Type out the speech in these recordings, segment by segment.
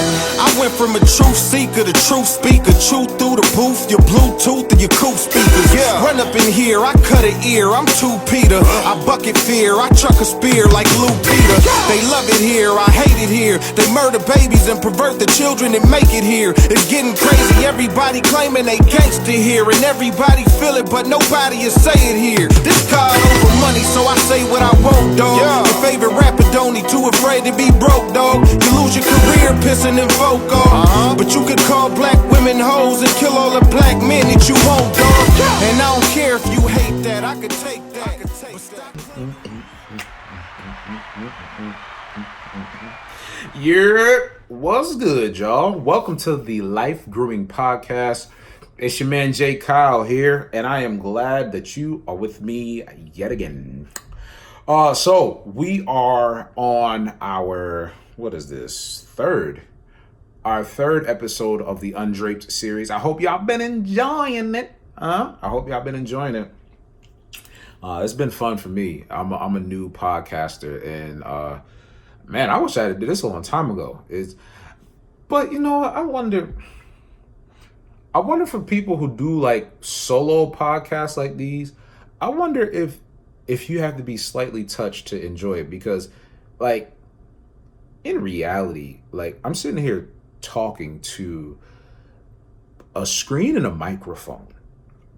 I went from a truth seeker to truth speaker. Truth through the booth, your Bluetooth and your coupe speakers. Run up in here, I cut an ear, I'm too Peter. I bucket fear, I truck a spear like Lou Peter. They love it here, I hate it here. They murder babies and pervert the children and make it here. It's getting crazy, everybody claiming they gangster here. And everybody feel it, but nobody is say it here. This card over money, so I say what I want, dog. Your favorite rapper don't need too afraid to be broke, dog. You lose your career pissing in folk off. But you could call black women hoes and kill all the black men that you want, dog. And I don't care if you hate that, I could take that. What's good, y'all? Welcome to the Life Grooming Podcast. It's your man Jay Kyle here, and I am glad that you are with me yet again. So we are on our third episode of the Undraped series. I hope y'all been enjoying it. It's been fun for me. I'm a new podcaster, and man, I wish I had did this a long time ago. But you know, I wonder for people who do like solo podcasts like these, I wonder if you have to be slightly touched to enjoy it, because like in reality, like I'm sitting here talking to a screen and a microphone,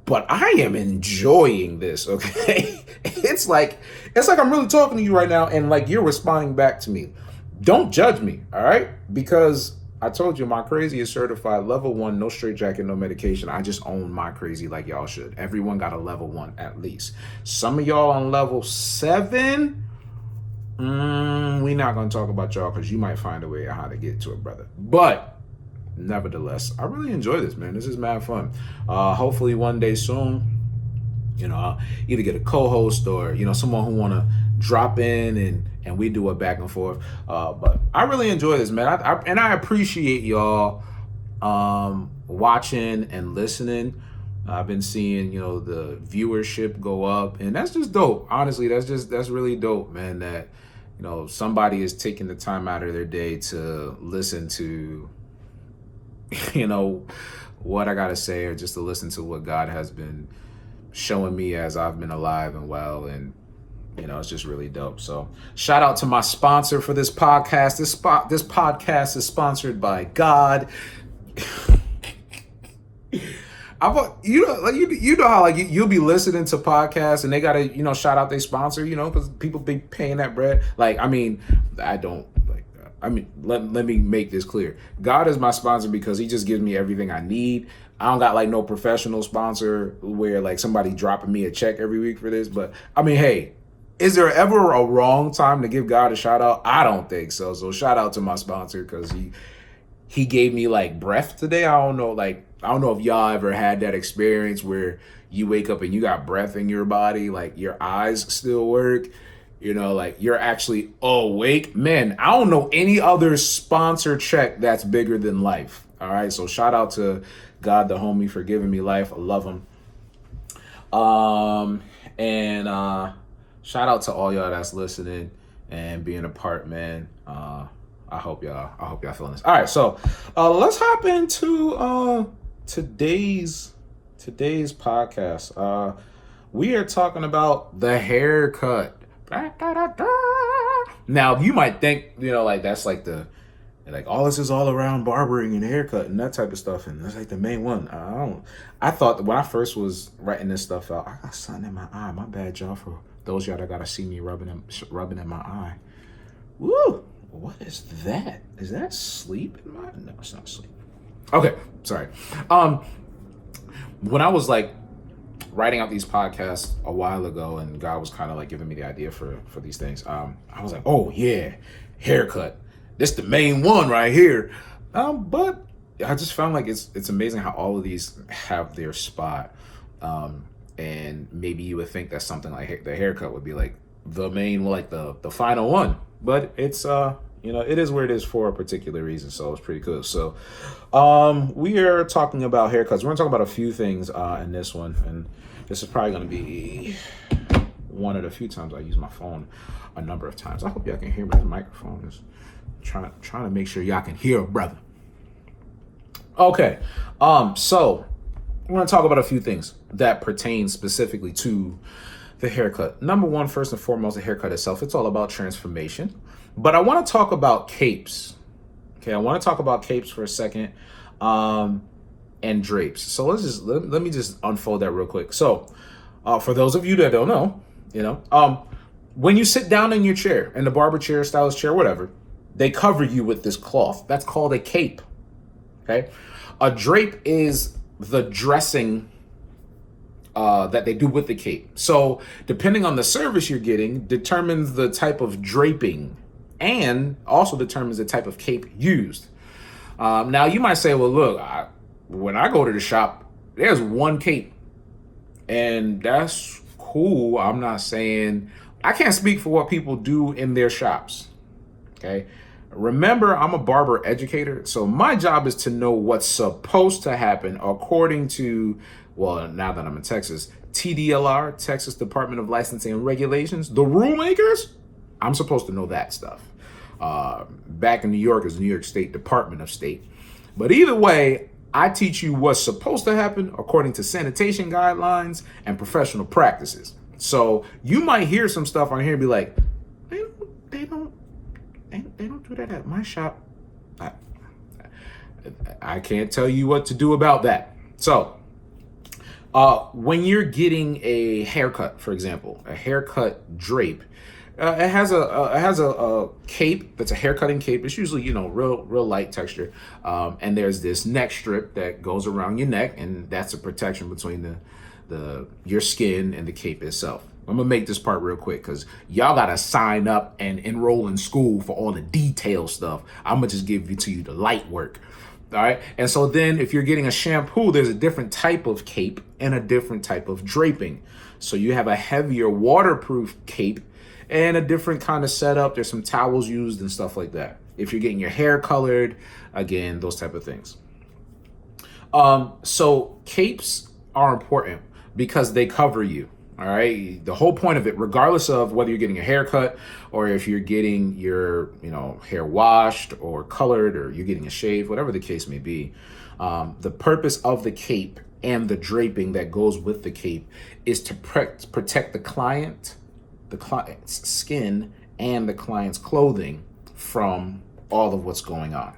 but I am enjoying this, okay? It's like I'm really talking to you right now, and like you're responding back to me. Don't judge me, all right? Because I told you my crazy is certified level 1, no straitjacket, no medication. I just own my crazy like y'all should. Everyone got a level 1 at least. Some of y'all on level 7, we not gonna talk about y'all because you might find a way on how to get to it, brother. But nevertheless, I really enjoy this, man. This is mad fun. Hopefully one day soon, you know, I'll either get a co-host or, you know, someone who want to drop in and we do a back and forth. But I really enjoy this, man. I appreciate y'all watching and listening. I've been seeing, you know, the viewership go up, and that's just dope. Honestly, that's really dope, man, that, you know, somebody is taking the time out of their day to listen to, you know, what I gotta say, or just to listen to what God has been showing me as I've been alive and well, and you know, it's just really dope. So shout out to my sponsor for this podcast. This podcast is sponsored by God. You know how like you'll be listening to podcasts and they gotta, you know, shout out their sponsor, you know, because people be paying that bread. Like, I mean, let me make this clear. God is my sponsor because he just gives me everything I need. I don't got like no professional sponsor where like somebody dropping me a check every week for this. But I mean, hey, is there ever a wrong time to give God a shout out? I don't think so. So shout out to my sponsor because he gave me like breath today. I don't know if y'all ever had that experience where you wake up and you got breath in your body, like your eyes still work. You know, like you're actually awake. Man, I don't know any other sponsor check that's bigger than life. All right. So shout out to God, the homie, for giving me life. I love him. And shout out to all y'all that's listening and being a part, man. I hope y'all feeling this. All right. So let's hop into today's podcast. We are talking about the haircut. Now you might think, you know, like that's like all this is all around barbering and haircut and that type of stuff, and that's like the main one. I thought that when I first was writing this stuff out, I got something in my eye. My bad, y'all, for those y'all that gotta see me rubbing in my eye. Woo! What is that? Is that sleep in my? No, it's not sleep. Okay, sorry. When I was like writing out these podcasts a while ago, and God was kind of like giving me the idea for these things, I was like, oh yeah, haircut. This the main one right here. But I just found like it's amazing how all of these have their spot. And maybe you would think that something like the haircut would be like the main, like the final one, but it's you know, it is where it is for a particular reason. So it's pretty cool. So we are talking about haircuts. We're gonna talk about a few things in this one, and this is probably gonna be one of the few times I use my phone a number of times. I hope y'all can hear me. The microphone is Trying to make sure y'all can hear, brother. Okay, so we're gonna talk about a few things that pertain specifically to the haircut. Number one, first and foremost, the haircut itself. It's all about transformation. But I want to talk about capes. Okay, I want to talk about capes for a second, and drapes. So let me just unfold that real quick. So, for those of you that don't know, when you sit down in your chair, in the barber chair, stylist chair, whatever, they cover you with this cloth. That's called a cape. Okay, a drape is the dressing that they do with the cape. So depending on the service you're getting determines the type of draping and also determines the type of cape used. Now you might say, well, look, when I go to the shop, there's one cape and that's cool. I'm not saying, I can't speak for what people do in their shops. Okay. Remember, I'm a barber educator, so my job is to know what's supposed to happen according to, well, now that I'm in Texas, TDLR, Texas Department of Licensing and Regulations, the rule makers. I'm supposed to know that stuff. Back in New York is the New York State Department of State. But either way, I teach you what's supposed to happen according to sanitation guidelines and professional practices. So you might hear some stuff on here and be like, they don't do that at my shop. I can't tell you what to do about that. So when you're getting a haircut, for example, a haircut drape, it has a cape that's a haircutting cape. It's usually, real light texture. And there's this neck strip that goes around your neck, and that's a protection between your skin and the cape itself. I'm gonna make this part real quick because y'all gotta sign up and enroll in school for all the detail stuff. I'm gonna just give you the light work. All right. And so then if you're getting a shampoo, there's a different type of cape and a different type of draping. So you have a heavier waterproof cape and a different kind of setup. There's some towels used and stuff like that. If you're getting your hair colored, again, those type of things. So capes are important because they cover you. All right. The whole point of it, regardless of whether you're getting a haircut or if you're getting your, hair washed or colored or you're getting a shave, whatever the case may be, the purpose of the cape and the draping that goes with the cape is to protect the client's skin and the client's clothing from all of what's going on.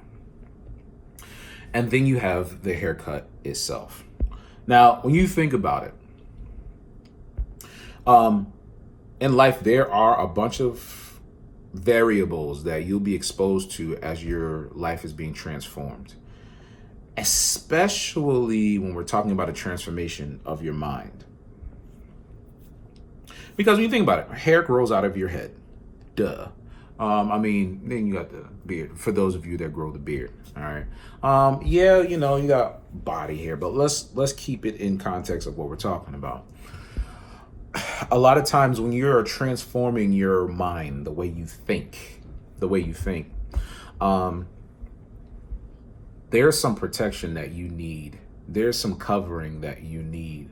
And then you have the haircut itself. Now, when you think about it, in life, there are a bunch of variables that you'll be exposed to as your life is being transformed, especially when we're talking about a transformation of your mind. Because when you think about it, hair grows out of your head. Duh. Then you got the beard, for those of you that grow the beard. All right. You got body hair, but let's keep it in context of what we're talking about. A lot of times when you're transforming your mind, the way you think, there's some protection that you need. There's some covering that you need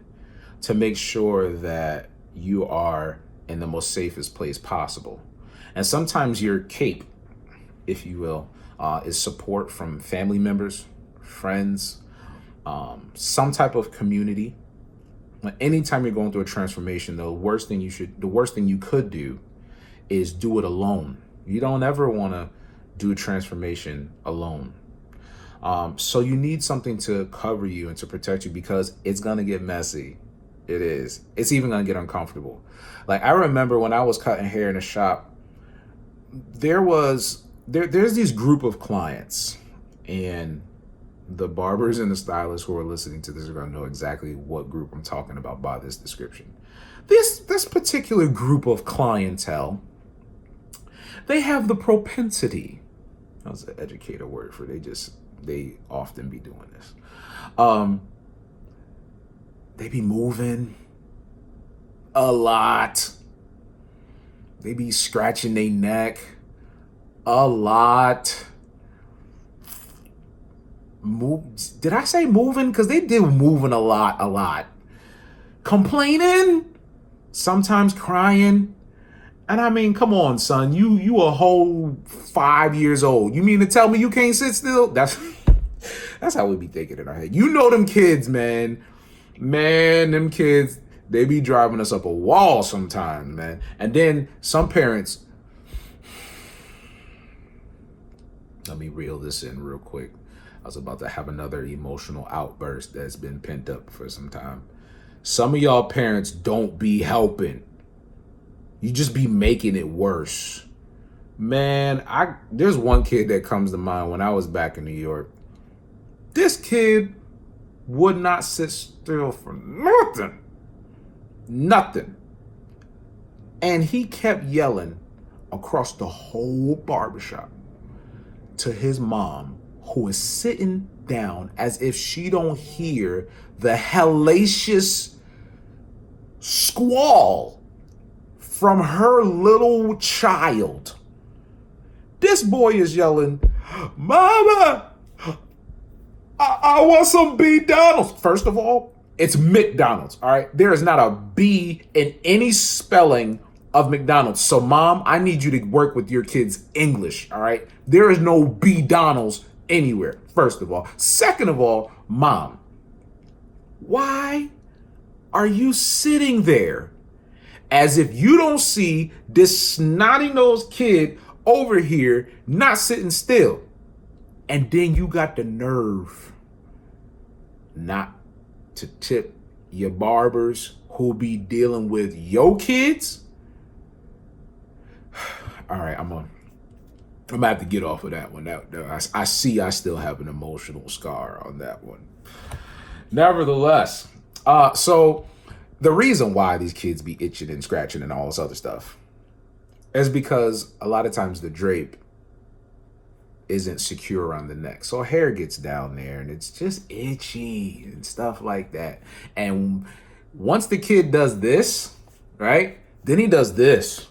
to make sure that you are in the most safest place possible. And sometimes your cape, if you will, is support from family members, friends, some type of community. Anytime you're going through a transformation, the worst thing you could do is do it alone. You don't ever want to do a transformation alone. So you need something to cover you and to protect you because it's going to get messy. It is. It's even going to get uncomfortable. Like I remember when I was cutting hair in a shop, there's this group of clients, and the barbers and the stylists who are listening to this are going to know exactly what group I'm talking about by this description. This particular group of clientele, they have the propensity. That was an educator word for they often be doing this. They be moving a lot. They be scratching their neck a lot. Did I say moving? Because they did moving a lot. Complaining, sometimes crying. And I mean, come on, son. You a whole 5 years old. You mean to tell me you can't sit still? That's how we be thinking in our head. You know them kids, man. Man, them kids, they be driving us up a wall sometimes, man. And then some parents, let me reel this in real quick. I was about to have another emotional outburst that's been pent up for some time. Some of y'all parents don't be helping. You just be making it worse. Man, there's one kid that comes to mind when I was back in New York. This kid would not sit still for nothing. Nothing. And he kept yelling across the whole barbershop to his mom, who is sitting down as if she don't hear the hellacious squall from her little child. This boy is yelling, "Mama, I want some McDonald's." First of all, it's McDonald's, all right? There is not a B in any spelling of McDonald's. So, Mom, I need you to work with your kids' English, all right? There is no B-Donald's anywhere, first of all. Second of all, Mom, why are you sitting there as if you don't see this snotty-nosed kid over here not sitting still? And then you got the nerve not to tip your barbers who be dealing with your kids? All right, I'm gonna have to get off of that one. I see I still have an emotional scar on that one. Nevertheless, so the reason why these kids be itching and scratching and all this other stuff is because a lot of times the drape isn't secure around the neck. So hair gets down there and it's just itchy and stuff like that. And once the kid does this, right, then he does this.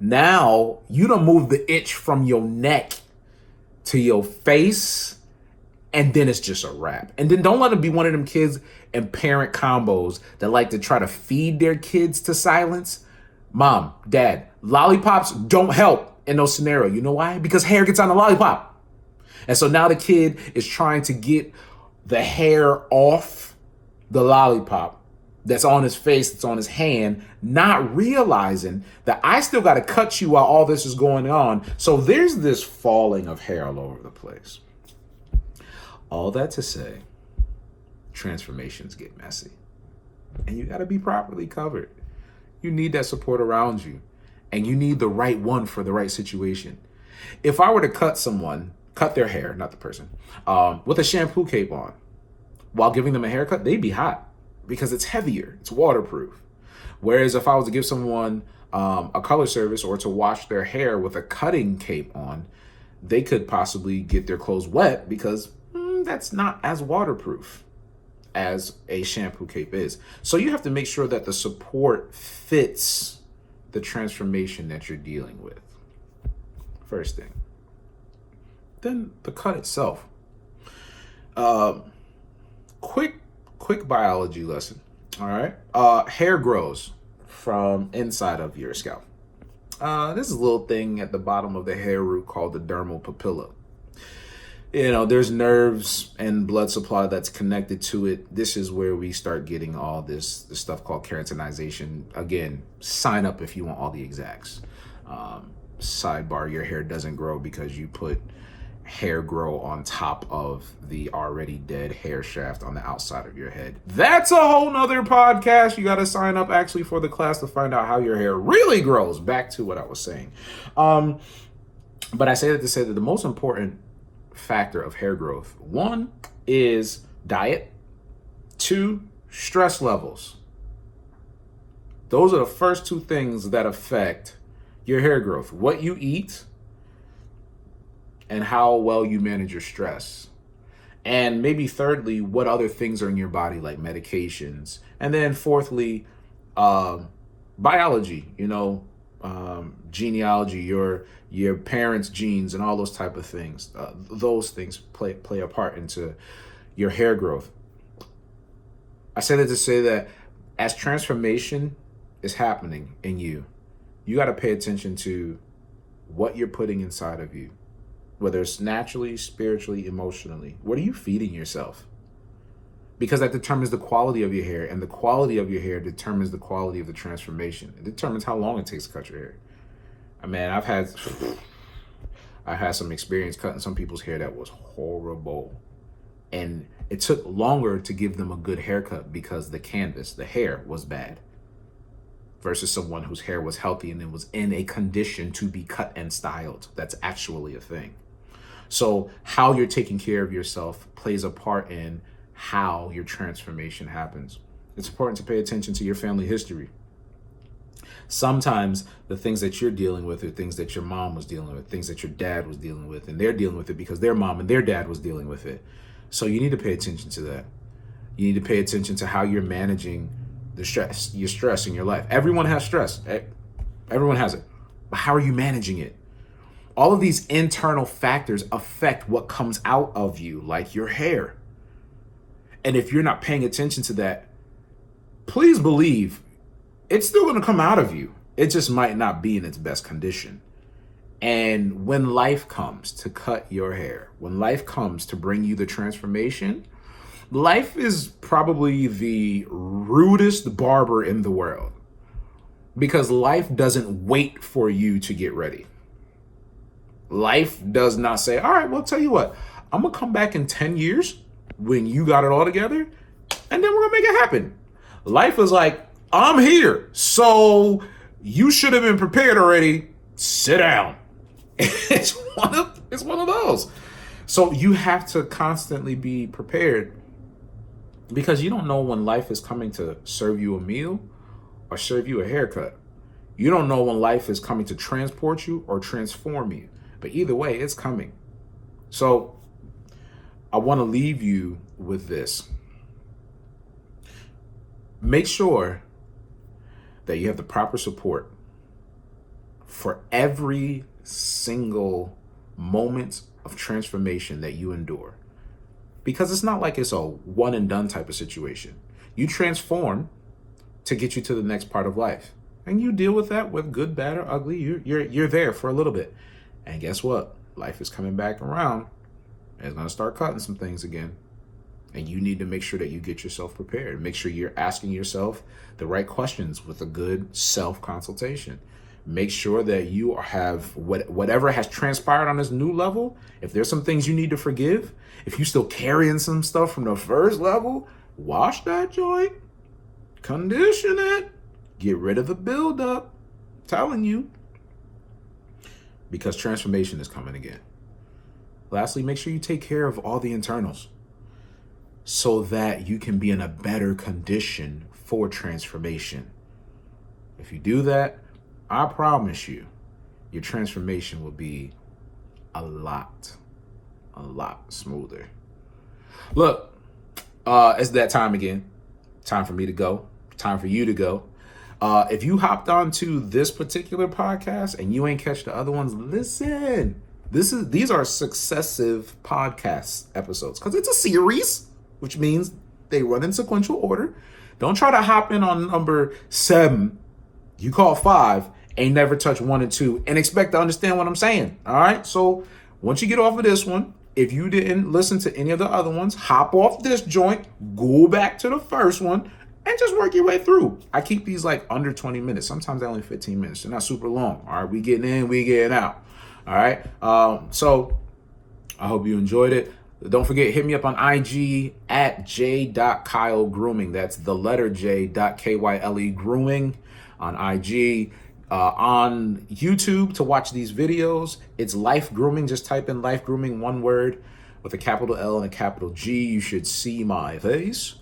Now you done move the itch from your neck to your face, and then it's just a wrap. And then don't let it be one of them kids and parent combos that like to try to feed their kids to silence. Mom, Dad, lollipops don't help in those scenarios. You know why? Because hair gets on the lollipop. And so now the kid is trying to get the hair off the lollipop that's on his face, that's on his hand, not realizing that I still got to cut you while all this is going on. So there's this falling of hair all over the place. All that to say, transformations get messy. And you got to be properly covered. You need that support around you. And you need the right one for the right situation. If I were to cut their hair, not the person, with a shampoo cape on, while giving them a haircut, they'd be hot because it's heavier, it's waterproof. Whereas if I was to give someone a color service or to wash their hair with a cutting cape on, they could possibly get their clothes wet because that's not as waterproof as a shampoo cape is. So you have to make sure that the support fits the transformation that you're dealing with. First thing. Then the cut itself. Quick biology lesson. All right. Hair grows from inside of your scalp. This is a little thing at the bottom of the hair root called the dermal papilla. You know, there's nerves and blood supply that's connected to it. This is where we start getting all this stuff called keratinization. Again, sign up if you want all the exacts. Sidebar, your hair doesn't grow because you put hair grow on top of the already dead hair shaft on the outside of your head. That's a whole nother podcast. You got to sign up actually for the class to find out how your hair really grows. Back to what I was saying. But I say that to say that the most important factor of hair growth, 1 is diet, 2, stress levels. Those are the first 2 things that affect your hair growth. What you eat and how well you manage your stress. And maybe thirdly, what other things are in your body, like medications. And then fourthly, biology, genealogy, your parents' genes and all those type of things. Those things play a part into your hair growth. I say that to say that as transformation is happening in you, you got to pay attention to what you're putting inside of you, whether it's naturally, spiritually, emotionally. What are you feeding yourself? Because that determines the quality of your hair, and the quality of your hair determines the quality of the transformation. It determines how long it takes to cut your hair. I mean, I had some experience cutting some people's hair that was horrible. And it took longer to give them a good haircut because the canvas, the hair, was bad. Versus someone whose hair was healthy and it was in a condition to be cut and styled. That's actually a thing. So how you're taking care of yourself plays a part in how your transformation happens. It's important to pay attention to your family history. Sometimes the things that you're dealing with are things that your mom was dealing with, things that your dad was dealing with, and they're dealing with it because their mom and their dad was dealing with it. So you need to pay attention to that. You need to pay attention to how you're managing the stress, your stress in your life. Everyone has stress. Everyone has it. But how are you managing it? All of these internal factors affect what comes out of you, like your hair. And if you're not paying attention to that, please believe it's still going to come out of you. It just might not be in its best condition. And when life comes to cut your hair, when life comes to bring you the transformation, life is probably the rudest barber in the world, because life doesn't wait for you to get ready. Life does not say, all right, well, tell you what, I'm going to come back in 10 years when you got it all together, and then we're going to make it happen. Life is like, I'm here, so you should have been prepared already. Sit down. It's one of those. So you have to constantly be prepared, because you don't know when life is coming to serve you a meal or serve you a haircut. You don't know when life is coming to transport you or transform you. But either way, it's coming. So I want to leave you with this. Make sure that you have the proper support for every single moment of transformation that you endure. Because it's not like it's a one and done type of situation. You transform to get you to the next part of life. And you deal with that with good, bad, or ugly. You're there for a little bit. And guess what? Life is coming back around. And it's going to start cutting some things again. And you need to make sure that you get yourself prepared. Make sure you're asking yourself the right questions with a good self-consultation. Make sure that you have whatever has transpired on this new level. If there's some things you need to forgive, if you're still carrying some stuff from the first level, wash that joint, condition it, get rid of the buildup. I'm telling you. Because transformation is coming again. Lastly, make sure you take care of all the internals so that you can be in a better condition for transformation. If you do that, I promise you, your transformation will be a lot smoother. Look, it's that time again. Time for me to go. Time for you to go. If you hopped onto this particular podcast and you ain't catch the other ones, listen. These are successive podcast episodes because it's a series, which means they run in sequential order. Don't try to hop in on number 7. You call 5, ain't never touch 1 and 2, and expect to understand what I'm saying. All right. So once you get off of this one, if you didn't listen to any of the other ones, hop off this joint, go back to the first one, and just work your way through. I keep these like under 20 minutes. Sometimes they're only 15 minutes. They're not super long. All right. We getting in, we getting out. All right. So I hope you enjoyed it. Don't forget, hit me up on IG at j.kylegrooming. That's the letter j.kyle grooming on IG. On YouTube to watch these videos, it's LifeGrooming. Just type in LifeGrooming, one word, with a capital L and a capital G. You should see my face.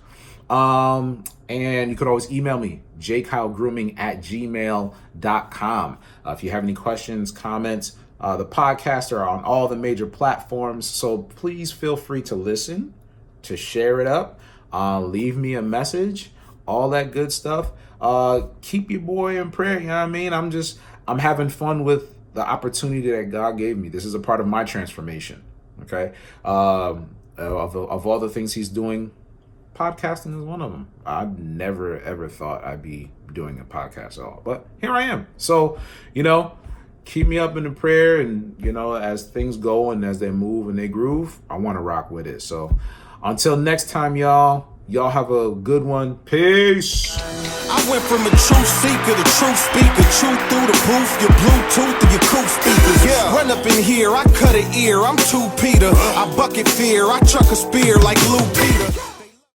And you could always email me, jkylegrooming@gmail.com. If you have any questions, comments, the podcasts are on all the major platforms, so please feel free to listen, to share it up, leave me a message, all that good stuff. Keep your boy in prayer, you know what I mean? I'm having fun with the opportunity that God gave me. This is a part of my transformation, okay? Of all the things he's doing podcasting is one of them. I never ever thought I'd be doing a podcast at all, but here I am. So, keep me up in the prayer, and as things go and as they move and they groove, I want to rock with it. So until next time, y'all have a good one. Peace. I went from a truth seeker to truth speaker. Truth through the booth, your Bluetooth and your coupe speakers. Run up in here, I cut an ear, I'm 2 Peter. I bucket fear, I truck a spear like Lou Peter.